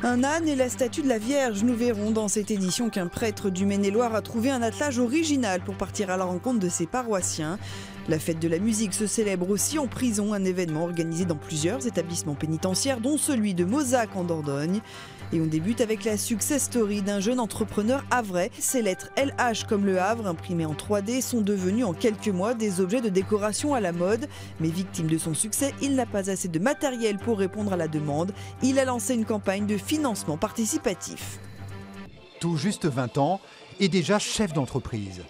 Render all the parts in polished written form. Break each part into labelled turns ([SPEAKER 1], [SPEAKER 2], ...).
[SPEAKER 1] Un âne et la statue de la Vierge. Nous verrons dans cette édition qu'un prêtre du Maine-et-Loire a trouvé un attelage original pour partir à la rencontre de ses paroissiens. La fête de la musique se célèbre aussi en prison, un événement organisé dans plusieurs établissements pénitentiaires, dont celui de Mozac en Dordogne. Et on débute avec la success story d'un jeune entrepreneur havrais. Ces lettres LH comme le Havre, imprimées en 3D, sont devenues en quelques mois des objets de décoration à la mode. Mais victime de son succès, il n'a pas assez de matériel pour répondre à la demande. Il a lancé une campagne de financement participatif.
[SPEAKER 2] Tout juste 20 ans et déjà chef d'entreprise.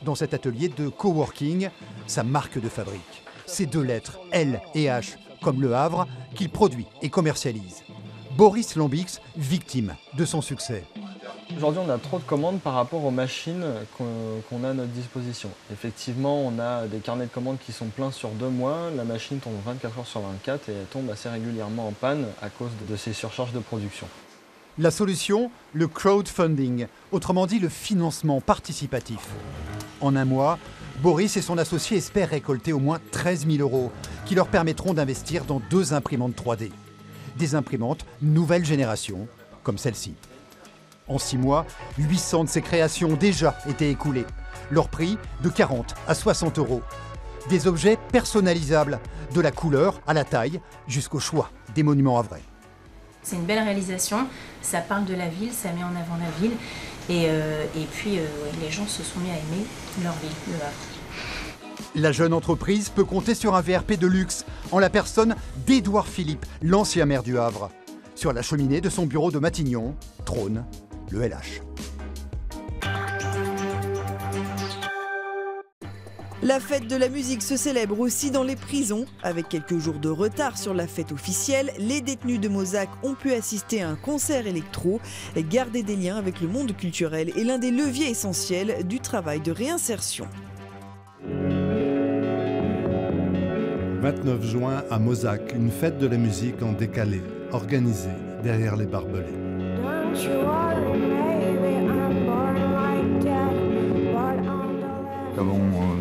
[SPEAKER 2] Dans cet atelier de coworking, sa marque de fabrique. Ces deux lettres, L et H, comme le Havre, qu'il produit et commercialise. Boris Lambix, victime de son succès.
[SPEAKER 3] Aujourd'hui, on a trop de commandes par rapport aux machines qu'on a à notre disposition. Effectivement, on a des carnets de commandes qui sont pleins sur 2 mois. La machine tombe 24 heures sur 24 et elle tombe assez régulièrement en panne à cause de ces surcharges de production.
[SPEAKER 2] La solution, le crowdfunding, autrement dit le financement participatif. En un mois, Boris et son associé espèrent récolter au moins 13 000 € qui leur permettront d'investir dans 2 imprimantes 3D. Des imprimantes nouvelle génération, comme celle-ci. En 6 mois, 800 de ces créations ont déjà été écoulées. Leur prix de 40 à 60 €. Des objets personnalisables, de la couleur à la taille, jusqu'au choix des monuments havrais.
[SPEAKER 4] C'est une belle réalisation, ça parle de la ville, ça met en avant la ville et puis les gens se sont mis à aimer leur ville, le Havre.
[SPEAKER 2] La jeune entreprise peut compter sur un VRP de luxe, en la personne d'Édouard Philippe, l'ancien maire du Havre. Sur la cheminée de son bureau de Matignon trône le LH.
[SPEAKER 1] La fête de la musique se célèbre aussi dans les prisons. Avec quelques jours de retard sur la fête officielle, les détenus de Mozac ont pu assister à un concert électro. Garder des liens avec le monde culturel est l'un des leviers essentiels du travail de réinsertion.
[SPEAKER 5] 29 juin à Mozac, une fête de la musique en décalé, organisée derrière les barbelés.
[SPEAKER 6] Avant mon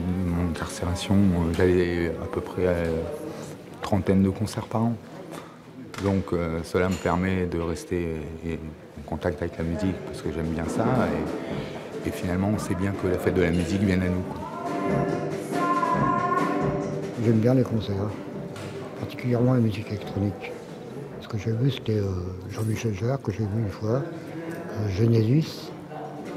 [SPEAKER 6] incarcération, j'avais à peu près une trentaine de concerts par an. Donc cela me permet de rester en contact avec la musique parce que j'aime bien ça. Et finalement, c'est bien que la fête de la musique vienne à nous.
[SPEAKER 7] J'aime bien les concerts, particulièrement la musique électronique. Ce que j'ai vu, c'était Jean-Michel Jarre, que j'ai vu une fois, Genesis.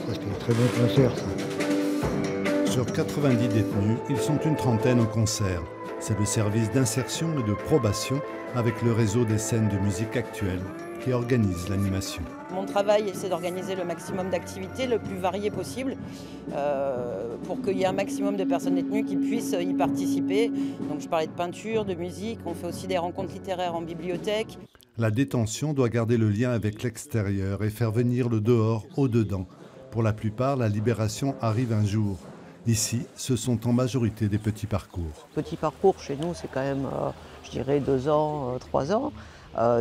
[SPEAKER 7] Ça, c'était un très bon concert, ça.
[SPEAKER 5] Sur 90 détenus, ils sont une trentaine au concert. C'est le service d'insertion et de probation avec le réseau des scènes de musique actuelle qui organise l'animation.
[SPEAKER 8] Mon travail, c'est d'organiser le maximum d'activités, le plus variées possible, pour qu'il y ait un maximum de personnes détenues qui puissent y participer. Donc je parlais de peinture, de musique, on fait aussi des rencontres littéraires en bibliothèque.
[SPEAKER 5] La détention doit garder le lien avec l'extérieur et faire venir le dehors au dedans. Pour la plupart, la libération arrive un jour. Ici, ce sont en majorité des petits parcours.
[SPEAKER 9] Petit parcours, chez nous, c'est quand même, je dirais, 2 ans, 3 ans.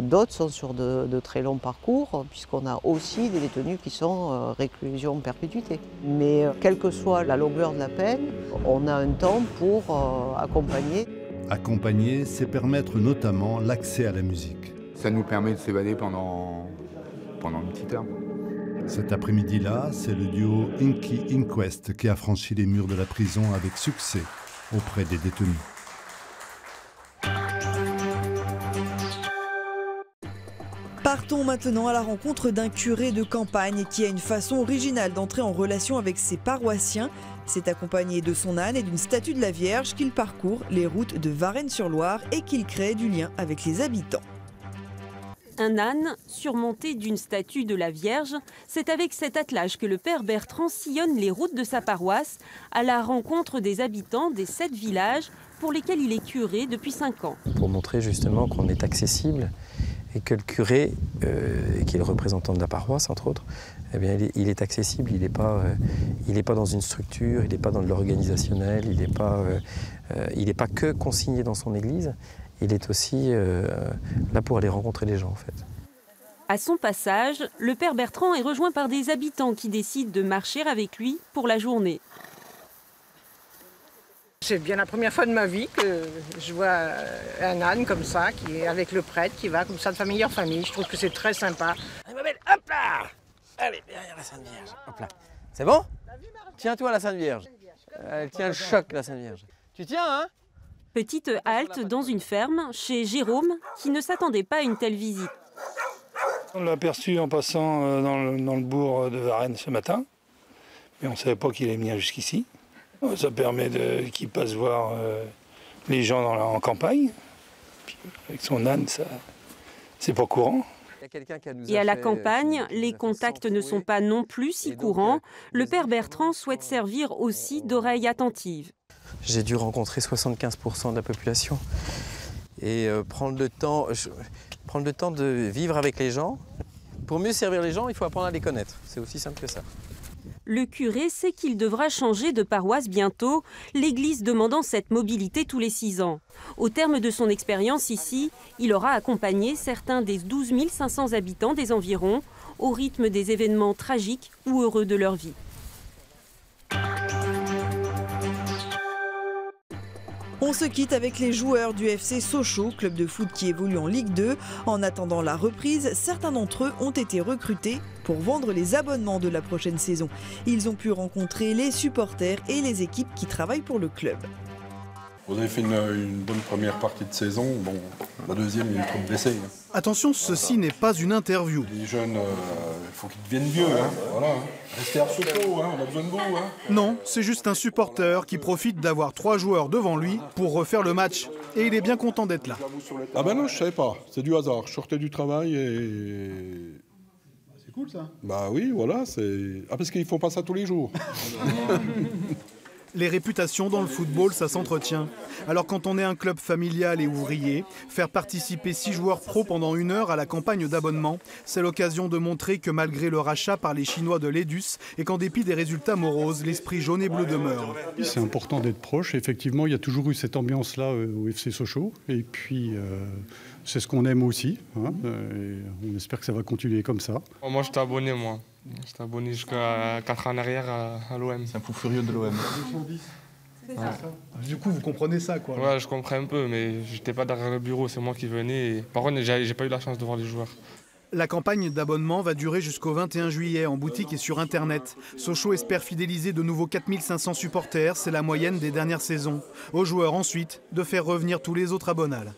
[SPEAKER 9] D'autres sont sur de très longs parcours, puisqu'on a aussi des détenus qui sont réclusion perpétuité. Mais quelle que soit la longueur de la peine, on a un temps pour accompagner.
[SPEAKER 5] Accompagner, c'est permettre notamment l'accès à la musique.
[SPEAKER 6] Ça nous permet de s'évader pendant une petite heure.
[SPEAKER 5] Cet après-midi-là, c'est le duo Inky Inquest qui a franchi les murs de la prison avec succès auprès des détenus.
[SPEAKER 1] Partons maintenant à la rencontre d'un curé de campagne qui a une façon originale d'entrer en relation avec ses paroissiens. C'est accompagné de son âne et d'une statue de la Vierge qu'il parcourt les routes de Varennes-sur-Loire et qu'il crée du lien avec les habitants.
[SPEAKER 10] Un âne surmonté d'une statue de la Vierge, c'est avec cet attelage que le père Bertrand sillonne les routes de sa paroisse à la rencontre des habitants des 7 villages pour lesquels il est curé depuis 5 ans.
[SPEAKER 11] Pour montrer justement qu'on est accessible et que le curé, qui est le représentant de la paroisse entre autres, eh bien, il est accessible, il n'est pas dans une structure, il n'est pas dans de l'organisationnel, il n'est pas que consigné dans son église. Il est aussi là pour aller rencontrer les gens, en fait.
[SPEAKER 10] À son passage, le père Bertrand est rejoint par des habitants qui décident de marcher avec lui pour la journée.
[SPEAKER 12] C'est bien la première fois de ma vie que je vois un âne comme ça, qui est avec le prêtre, qui va comme ça de famille en famille. Je trouve que c'est très sympa.
[SPEAKER 13] Allez ma belle, hop là! Allez, derrière la Sainte Vierge. Hop là. C'est bon? Tiens-toi la Sainte Vierge. Elle tient le choc, la Sainte Vierge. Tu tiens, hein?
[SPEAKER 10] Petite halte dans une ferme, chez Jérôme, qui ne s'attendait pas à une telle visite.
[SPEAKER 14] On l'a aperçu en passant dans le bourg de Varennes ce matin, mais on ne savait pas qu'il allait venir jusqu'ici. Ça permet qu'il passe voir les gens en campagne. Puis, avec son âne, ça, c'est pas courant.
[SPEAKER 10] Et à la campagne, les contacts ne sont pas non plus si courants. Le père Bertrand souhaite servir aussi d'oreille attentive.
[SPEAKER 11] J'ai dû rencontrer 75% de la population et prendre le temps de vivre avec les gens. Pour mieux servir les gens, il faut apprendre à les connaître. C'est aussi simple que ça.
[SPEAKER 10] Le curé sait qu'il devra changer de paroisse bientôt, l'Église demandant cette mobilité tous les 6 ans. Au terme de son expérience ici, il aura accompagné certains des 12 500 habitants des environs au rythme des événements tragiques ou heureux de leur vie.
[SPEAKER 1] On se quitte avec les joueurs du FC Sochaux, club de foot qui évolue en Ligue 2. En attendant la reprise, certains d'entre eux ont été recrutés pour vendre les abonnements de la prochaine saison. Ils ont pu rencontrer les supporters et les équipes qui travaillent pour le club.
[SPEAKER 15] Vous avez fait une bonne première partie de saison. Bon, la deuxième, il y a eu trop de blessés.
[SPEAKER 16] Attention, ceci n'est pas une interview.
[SPEAKER 15] Les jeunes, il faut qu'ils deviennent vieux. Hein. Voilà. Restez à Sochaux, hein. On a besoin de vous. Hein.
[SPEAKER 16] Non, c'est juste un supporter qui profite d'avoir 3 joueurs devant lui pour refaire le match. Et il est bien content d'être là.
[SPEAKER 15] Ah ben non, je savais pas. C'est du hasard. Je sortais du travail et...
[SPEAKER 16] C'est cool ça.
[SPEAKER 15] Bah oui, voilà. Ah, parce qu'ils font pas ça tous les jours.
[SPEAKER 16] Les réputations dans le football, ça s'entretient. Alors quand on est un club familial et ouvrier, faire participer 6 joueurs pros pendant 1 heure à la campagne d'abonnement, c'est l'occasion de montrer que malgré le rachat par les Chinois de l'Edus et qu'en dépit des résultats moroses, l'esprit jaune et bleu demeure.
[SPEAKER 17] C'est important d'être proche. Effectivement, il y a toujours eu cette ambiance-là au FC Sochaux. Et puis, c'est ce qu'on aime aussi. Hein, et on espère que ça va continuer comme ça.
[SPEAKER 18] Moi, je t'ai abonné, moi. J'étais abonné jusqu'à 4 ans en arrière à l'OM.
[SPEAKER 19] C'est un fou furieux de l'OM.
[SPEAKER 16] Ouais. Du coup, vous comprenez ça, quoi.
[SPEAKER 18] Ouais, je comprends un peu, mais j'étais pas derrière le bureau, c'est moi qui venais. Et... Par contre, j'ai pas eu la chance de voir les joueurs.
[SPEAKER 16] La campagne d'abonnement va durer jusqu'au 21 juillet en boutique et sur Internet. Sochaux espère fidéliser de nouveau 4500 supporters, c'est la moyenne des dernières saisons. Aux joueurs ensuite de faire revenir tous les autres abonnables.